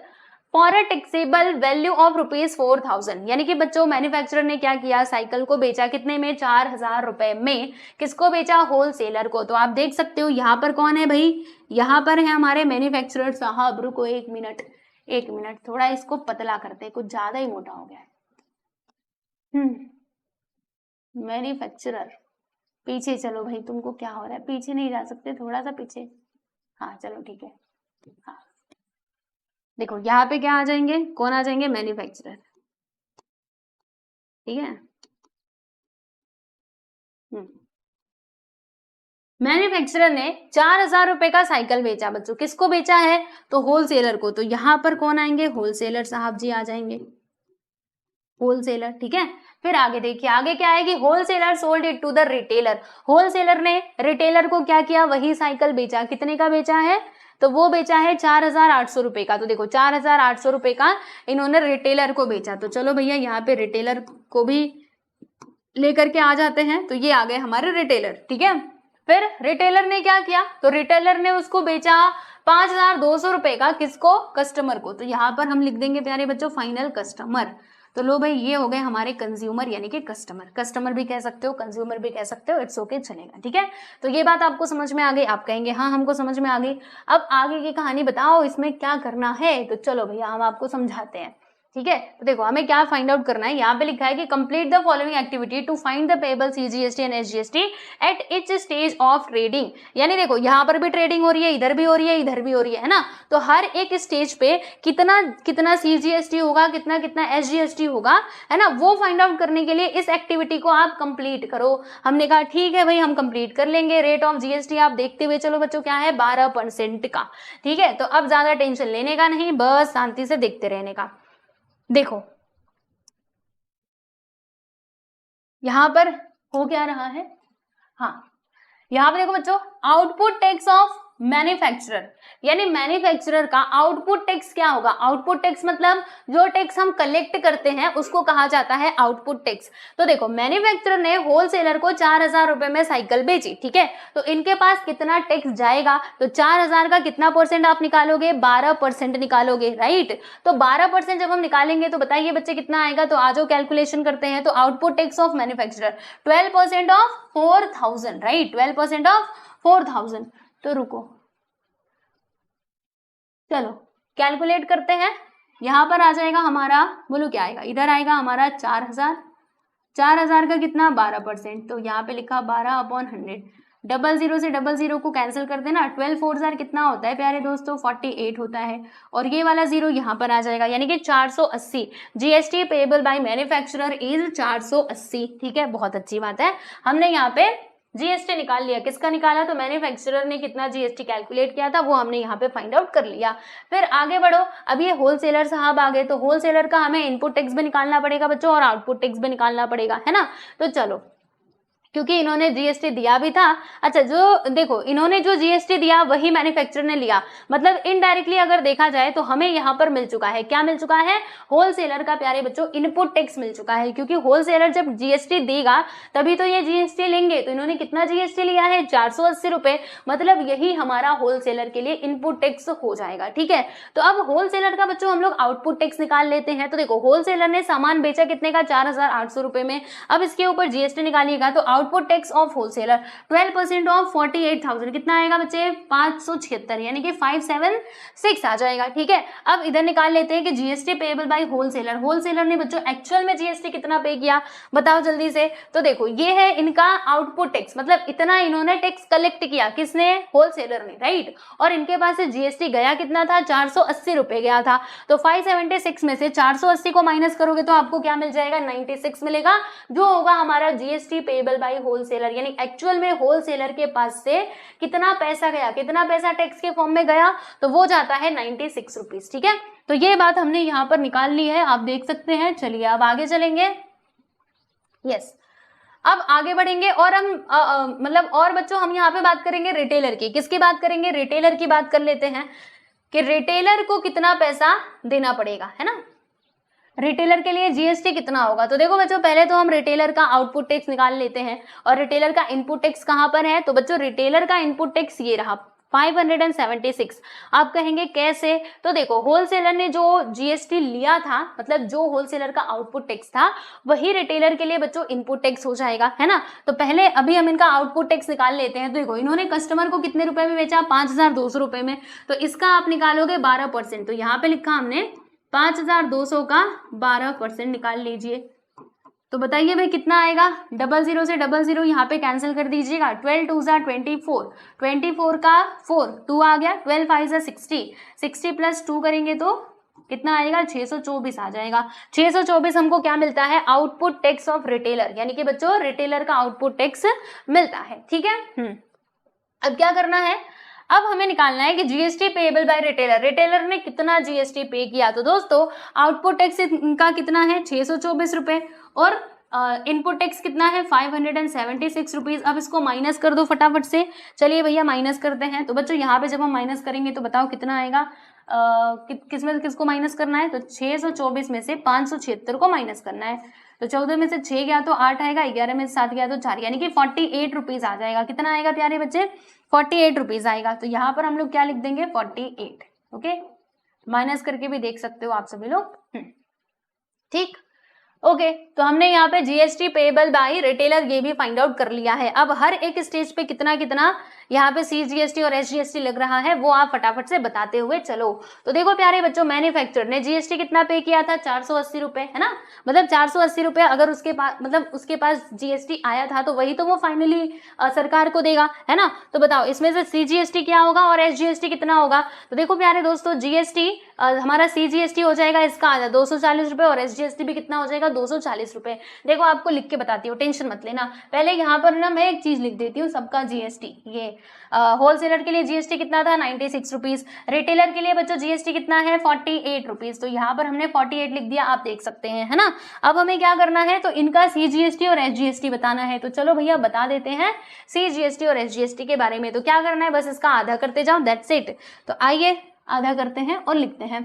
for a taxable value of ₹4000, यानी कि बच्चों मैन्युफैक्चरर ने क्या किया, साइकिल को बेचा कितने में, 4000 रुपए में। किसको बेचा, होलसेलर को। तो आप देख सकते हो यहाँ पर कौन है भाई, यहाँ पर है हमारे मैन्युफैक्चरर साहब। रुको 1 मिनट, 1 मिनट, थोड़ा इसको पतला करते हैं, कुछ ज्यादा ही मोटा हो गया है। मैन्युफैक्चरर, पीछे चलो भाई, तुमको क्या हो रहा है, पीछे नहीं जा सकते, थोड़ा सा पीछे, हाँ चलो ठीक है। हाँ देखो यहाँ पे क्या आ जाएंगे, कौन आ जाएंगे, मैन्युफैक्चरर, ठीक है। मैन्युफैक्चरर ने 4000 रुपए का साइकिल बेचा बच्चों, किसको बेचा है, तो होलसेलर को। तो यहाँ पर कौन आएंगे, होलसेलर साहब जी आ जाएंगे, होलसेलर, ठीक है। फिर आगे देखिए, आगे क्या है कि wholesaler sold it to the retailer. Wholesaler ने रिटेलर को क्या किया, वही साइकिल बेचा, कितने का बेचा है, तो वो बेचा है 4800 रुपए का। तो देखो 4800 रुपए का इन्होंने रिटेलर को बेचा। तो चलो भैया यहाँ पे रिटेलर को भी लेकर के आ जाते हैं। तो ये आ गए हमारे रिटेलर, ठीक है। फिर रिटेलर ने क्या किया, तो रिटेलर ने उसको बेचा 5200 रुपए का, किसको, कस्टमर को। तो यहाँ पर हम लिख देंगे प्यारे बच्चों फाइनल कस्टमर। तो लो भाई ये हो गए हमारे कंज्यूमर, यानी कि कस्टमर। कस्टमर भी कह सकते हो, कंज्यूमर भी कह सकते हो, इट्स ओके, चलेगा, ठीक है। तो ये बात आपको समझ में आ गई, आप कहेंगे हाँ हमको समझ में आ गई। अब आगे की कहानी बताओ, इसमें क्या करना है। तो चलो भैया हम आपको समझाते हैं, ठीक है। तो देखो हमें क्या फाइंड आउट करना है, यहाँ पे लिखा है कि complete the following activity to find the payable CGST and SGST at each stage of trading. यानी देखो यहाँ पर भी ट्रेडिंग हो रही है, इधर भी हो रही है, इधर भी हो रही है ना। तो हर एक स्टेज पे कितना कितना सीजीएसटी होगा, कितना कितना एसजीएसटी होगा, है ना, वो फाइंड आउट करने के लिए इस एक्टिविटी को आप कंप्लीट करो। हमने कहा ठीक है भाई हम कंप्लीट कर लेंगे। रेट ऑफ जीएसटी आप देखते हुए चलो बच्चों, क्या है, 12% का, ठीक है। तो अब ज्यादा टेंशन लेने का नहीं, बस शांति से देखते रहने का। देखो यहां पर हो क्या रहा है, हाँ यहां पर देखो बच्चों, आउटपुट टैक्स ऑफ मैन्युफैक्चरर, यानी मैन्युफैक्चरर का आउटपुट टैक्स क्या होगा। आउटपुट टैक्स मतलब जो टैक्स हम कलेक्ट करते हैं उसको कहा जाता है आउटपुट टैक्स। तो देखो मैन्युफैक्चरर ने होलसेलर को 4000 रुपए में साइकिल बेची, ठीक है। तो इनके पास कितना टैक्स जाएगा, तो 4000 का कितना परसेंट आप निकालोगे, 12% निकालोगे, राइट। तो 12% जब हम निकालेंगे तो बताइए बच्चे कितना आएगा। तो आज कैलकुलेशन करते हैं। तो output tax of manufacturer 12% of 4000, right, 12% of 4000। तो रुको चलो कैलकुलेट करते हैं। यहां पर आ जाएगा हमारा, बोलो क्या आएगा, इधर आएगा हमारा 4000, 4000 का कितना, 12%। तो यहाँ पे लिखा 12/100, 00 से 00 को कैंसिल कर देना। 12 4 कितना होता है प्यारे दोस्तों, 48 होता है। और ये वाला 0 यहाँ पर आ जाएगा, यानी कि 480। GST payable by manufacturer is 480, ठीक है। बहुत अच्छी बात है, हमने यहाँ पे जीएसटी निकाल लिया। किसका निकाला, तो मैन्युफैक्चरर ने कितना जीएसटी कैलकुलेट किया था वो हमने यहाँ पे फाइंड आउट कर लिया। फिर आगे बढ़ो, अब ये होलसेलर साहब आ गए। तो होलसेलर का हमें इनपुट टैक्स भी निकालना पड़ेगा बच्चों और आउटपुट टैक्स भी निकालना पड़ेगा, है ना। तो चलो क्योंकि इन्होंने जीएसटी दिया भी था। अच्छा, जो देखो इन्होंने जो जीएसटी दिया वही मैन्युफैक्चरर ने लिया, मतलब इनडायरेक्टली अगर देखा जाए तो हमें यहाँ पर मिल चुका है, क्या मिल चुका है, होलसेलर का प्यारे बच्चों इनपुट टैक्स मिल चुका है, क्योंकि होलसेलर जब जीएसटी देगा तभी तो ये जीएसटी लेंगे। तो इन्होंने कितना जीएसटी लिया है, 480 रुपए, मतलब यही हमारा होलसेलर के लिए इनपुट टैक्स हो जाएगा। ठीक है, तो अब होलसेलर का बच्चों हम लोग आउटपुट टैक्स निकाल लेते हैं। तो देखो होलसेलर ने सामान बेचा कितने का, 4800 रुपए में। अब इसके ऊपर जीएसटी निकालिएगा तो output tax of wholesaler 12% of 48,000 कितना आएगा बच्चे, 576, यानी कि 576 आ जाएगा। ठीक है, अब इधर निकाल लेते हैं कि GST payable by wholesaler, wholesaler ने बच्चों एक्चुअल में जीएसटी कितना पे किया, बताओ जल्दी से। तो देखो ये है इनका आउटपुट टैक्स, मतलब इतना इन्होंने टैक्स कलेक्ट किया, किसने, होलसेलर ने, राइट। और इनके पास से जीएसटी गया कितना था, 480 रुपए गया था। तो 576 में से 480 को माइनस करोगे तो आपको क्या मिल जाएगा, 96 मिलेगा, जो होगा हमारा जीएसटी पेएबल बाय होलसेलर, यानी एक्चुअल में होलसेलर के पास से कितना पैसा गया, कितना पैसा टैक्स के फॉर्म में गया, तो वो जाता है 96 रुपीज। ठीक है, तो ये बात हमने यहाँ पर निकाल ली है, आप देख सकते हैं। चलिए अब आगे चलेंगे। यस, अब आगे बढ़ेंगे और हम मतलब और बच्चों हम यहाँ पे बात करेंगे रिटेलर की। किसकी बात करेंगे, रिटेलर की बात कर लेते हैं कि रिटेलर को कितना पैसा देना पड़ेगा, है ना, रिटेलर के लिए जीएसटी कितना होगा। तो देखो बच्चों पहले तो हम रिटेलर का आउटपुट टैक्स निकाल लेते हैं, और रिटेलर का इनपुट टैक्स कहाँ पर है, तो बच्चों रिटेलर का इनपुट टैक्स ये रहा 576। आप कहेंगे कैसे, तो देखो होलसेलर ने जो जीएसटी लिया था, मतलब जो होलसेलर का आउटपुट टैक्स था वही रिटेलर के लिए बच्चों इनपुट टैक्स हो जाएगा, है ना। तो पहले अभी हम इनका आउटपुट टैक्स निकाल लेते हैं। तो देखो इन्होंने कस्टमर को कितने रुपए में बेचा, 5200 रुपए में, तो इसका आप निकालोगे 12%। तो यहाँ पे लिखा हमने 5200 का 12% निकाल लीजिए। तो बताइए भाई कितना आएगा, 00 से 00 यहाँ पे कैंसिल कर दीजिएगा, 12 2 ज़ा 24, 24 का 4 2 आ गया, 12 5 ज़ा 60, 60 प्लस 2 करेंगे तो कितना आएगा, 624 आ जाएगा। 624 हमको क्या मिलता है, आउटपुट टैक्स ऑफ रिटेलर, यानी कि बच्चों रिटेलर का आउटपुट टैक्स मिलता है। ठीक है, अब क्या करना है, अब हमें निकालना है कि GST payable by retailer, retailer ने कितना जीएसटी पे किया। तो दोस्तों आउटपुट टैक्स इनका कितना है, 624 रुपए, और इनपुट टैक्स कितना है, 576 रुपीज। अब इसको माइनस कर दो फटाफट से। चलिए भैया माइनस करते हैं। तो बच्चों यहाँ पे जब हम माइनस करेंगे तो बताओ कितना आएगा, किसमें किसको माइनस करना है, तो 624 में से 576 को माइनस करना है। तो 14 में से 6 गया तो 8 आएगा, 11 में से 7 गया तो 4, यानी कि 48 रुपीज आ जाएगा। कितना आएगा प्यारे बच्चे, 48 रुपीज आएगा। तो यहाँ पर हम लोग क्या लिख देंगे, 48। ओके, माइनस करके भी देख सकते हो आप सभी लोग। ठीक, ओके, तो हमने यहाँ पे जीएसटी पेएबल बाय रिटेलर ये भी फाइंड आउट कर लिया है। अब हर एक स्टेज पे कितना कितना यहाँ पे सीजीएसटी और एसजीएसटी लग रहा है वो आप फटाफट से बताते हुए चलो। तो देखो प्यारे बच्चों, मैन्युफैक्चरर ने जीएसटी कितना पे किया था, 480 रुपए, है ना, मतलब 480 रुपए अगर उसके पास, मतलब उसके पास जीएसटी आया था तो वही तो वो फाइनली सरकार को देगा, है ना। तो बताओ इसमें से सीजीएसटी क्या होगा और एसजीएसटी कितना होगा। तो देखो प्यारे दोस्तों, जीएसटी हमारा सीजीएसटी हो जाएगा इसका आधा 240 रुपए, और एसजीएसटी भी कितना हो जाएगा, 240 रुपए। देखो आपको लिख के बताती हूँ, टेंशन मत लेना। पहले यहाँ पर ना मैं एक चीज लिख देती हूँ, सबका जीएसटी। ये होलसेलर के लिए जीएसटी कितना था, 96 रुपीज। रिटेलर के लिए बच्चों जीएसटी कितना है, 48 रुपीज। तो यहाँ पर हमने 48 लिख दिया, आप देख सकते हैं, है ना। अब हमें क्या करना है, तो इनका सीजीएसटी और एसजीएसटी बताना है। तो चलो भैया बता देते हैं सीजीएसटी और एसजीएसटी के बारे में। तो क्या करना है, बस इसका आधा करते जाओ, दैट्स इट। तो आइए आधा करते हैं और लिखते हैं।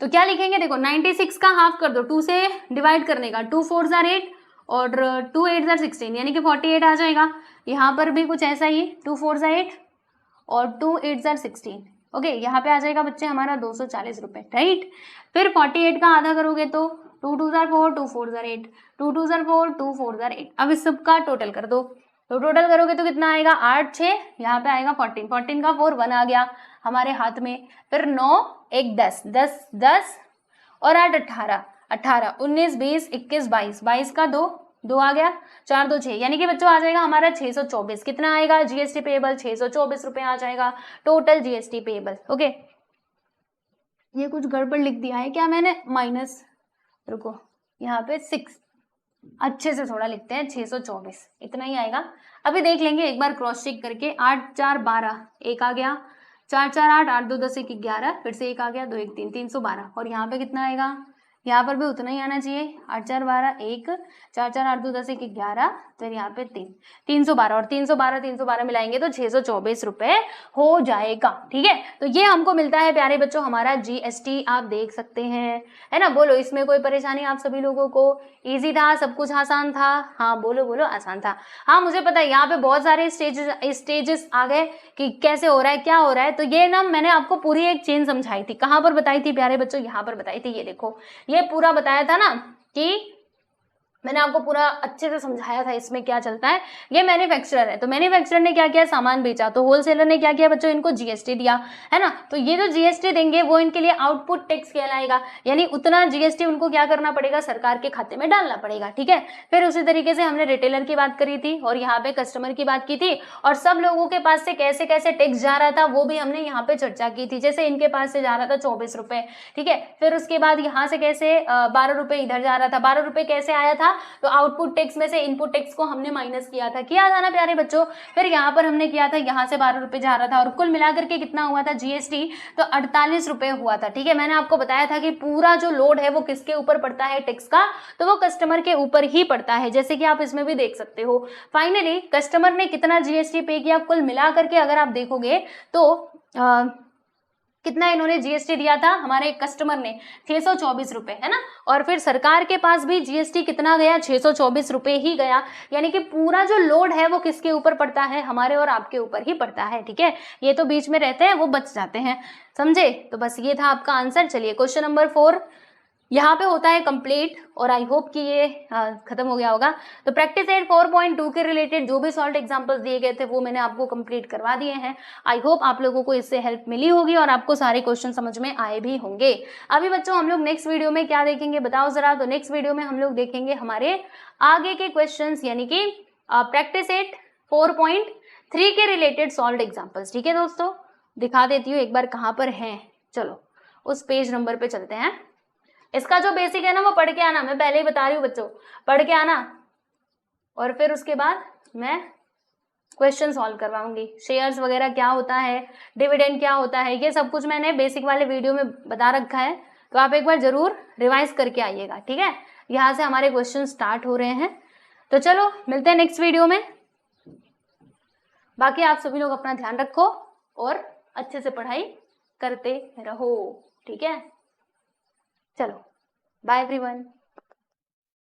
तो क्या लिखेंगे, देखो 96 का हाफ कर दो, 2 से डिवाइड करने का, 2 4 ज़ा 8 और 2 8 ज़ा 16, यानी कि 48 आ जाएगा। यहाँ पर भी कुछ ऐसा ही, 2 4 ज़ा 8 और 2 8 ज़ा 16। ओके, यहाँ पे आ जाएगा बच्चे हमारा 240 रुपए, राइट। फिर 48 का आधा करोगे तो 2 2 ज़ा 4, 2 4 ज़ा 8, 2 2 ज़ा 4, 2 4 ज़ा 8। अब इस सब का टोटल कर दो, तो टोटल करोगे तो कितना आएगा, 8 6, यहाँ पे आएगा 14, 14 का 4 1 आ गया हमारे हाथ में। फिर 9 1 10 10 10 और 8 18 18 19 20 21 22 22 का 2 2 आ गया, 4 2 6, यानी कि बच्चों आ जाएगा हमारा 624। कितना आएगा जीएसटी पेएबल, 624 रुपए आ जाएगा टोटल जीएसटी पेएबल। ओके, ये कुछ गड़बड़ लिख दिया है क्या मैंने, माइनस, रुको यहाँ पे 6 अच्छे से थोड़ा लिखते हैं, 624 इतना ही आएगा। अभी देख लेंगे एक बार क्रॉस चेक करके। 8 4 12 1 आ गया, 4 4 8 8 2 10 1 11, फिर से 1 आ गया, 2 1 3 312, और यहाँ पे कितना आएगा, यहाँ पर भी उतना ही आना चाहिए, 8 4 12 1, 4 4 8 2 10 1 11, फिर यहाँ पे 3, 312 और 312 मिलाएंगे तो 624 रुपए हो जाएगा। ठीक है, तो ये हमको मिलता है प्यारे बच्चों हमारा जीएसटी, आप देख सकते हैं, है ना। बोलो इसमें कोई परेशानी आप सभी लोगों को? इजी था, सब कुछ आसान था? हाँ बोलो बोलो, आसान था। हाँ मुझे पता है यहाँ पे बहुत सारे स्टेजेस आ गए कि कैसे हो रहा है, क्या हो रहा है। तो ये ना मैंने आपको पूरी एक चेन समझाई थी। कहाँ पर बताई थी प्यारे बच्चों? यहाँ पर बताई थी। ये देखो, ये पूरा बताया था ना कि मैंने आपको पूरा अच्छे से समझाया था इसमें क्या चलता है। ये मैन्युफैक्चरर है, तो मैन्युफैक्चरर ने क्या किया, सामान बेचा, तो होलसेलर ने क्या किया बच्चों, इनको जीएसटी दिया, है ना। तो ये जो जीएसटी देंगे वो इनके लिए आउटपुट टैक्स कहलाएगा, यानी उतना जीएसटी उनको क्या करना पड़ेगा, सरकार के खाते में डालना पड़ेगा। ठीक है, फिर उसी तरीके से हमने रिटेलर की बात करी थी और यहाँ पे कस्टमर की बात की थी, और सब लोगों के पास से कैसे कैसे टैक्स जा रहा था वो भी हमने यहाँ पे चर्चा की थी। जैसे इनके पास से जा रहा था 24 रुपए, ठीक है, फिर उसके बाद यहाँ से कैसे 12 रुपए इधर जा रहा था, 12 रुपए कैसे आया था, तो आउटपुट टैक्स में से इनपुट टैक्स को हमने माइनस किया था ना प्यारे बच्चों। फिर यहाँ पर हमने किया था, यहाँ से 12 रुपए जा रहा था और कुल मिलाकर के कितना हुआ था जीएसटी, तो 48 रुपए हुआ था। ठीक है, मैंने आपको बताया था कि पूरा जो लोड है वो किसके ऊपर पड़ता है टैक्स का, तो वो कस्टमर के ऊपर ही पड़ता है, जैसे कि आप इसमें भी देख सकते हो। फाइनली कस्टमर ने कितना जीएसटी पे किया, कुल मिलाकर के अगर आप देखोगे तो कितना इन्होंने जीएसटी दिया था, हमारे कस्टमर ने 624 रुपए, है ना। और फिर सरकार के पास भी जीएसटी कितना गया, 624 रुपए ही गया, यानी कि पूरा जो लोड है वो किसके ऊपर पड़ता है, हमारे और आपके ऊपर ही पड़ता है। ठीक है, ये तो बीच में रहते हैं, वो बच जाते हैं, समझे। तो बस ये था आपका आंसर। चलिए क्वेश्चन नंबर 4 यहाँ पे होता है कंप्लीट, और आई होप कि ये खत्म हो गया होगा। तो प्रैक्टिस एट 4.2 के रिलेटेड जो भी सॉल्व एग्जांपल्स दिए गए थे वो मैंने आपको कंप्लीट करवा दिए हैं। आई होप आप लोगों को इससे हेल्प मिली होगी और आपको सारे क्वेश्चन समझ में आए भी होंगे। अभी बच्चों हम लोग नेक्स्ट वीडियो में क्या देखेंगे बताओ जरा। तो नेक्स्ट वीडियो में हम लोग देखेंगे हमारे आगे के क्वेश्चन, यानी कि प्रैक्टिस एट 4.3 के रिलेटेड सॉल्व एग्जाम्पल्स। ठीक है दोस्तों, दिखा देती हूँ एक बार कहाँ पर हैं। चलो उस पेज नंबर पे चलते हैं। इसका जो बेसिक है ना वो पढ़ के आना, मैं पहले ही बता रही हूँ बच्चों, पढ़ के आना, और फिर उसके बाद मैं क्वेश्चन सॉल्व करवाऊंगी। शेयर्स वगैरह क्या होता है, डिविडेंड क्या होता है, ये सब कुछ मैंने बेसिक वाले वीडियो में बता रखा है, तो आप एक बार जरूर रिवाइज करके आइएगा। ठीक है, यहाँ से हमारे क्वेश्चन स्टार्ट हो रहे हैं। तो चलो मिलते हैं नेक्स्ट वीडियो में। बाकी आप सभी लोग अपना ध्यान रखो और अच्छे से पढ़ाई करते रहो। ठीक है, चलो बाय एवरीवन।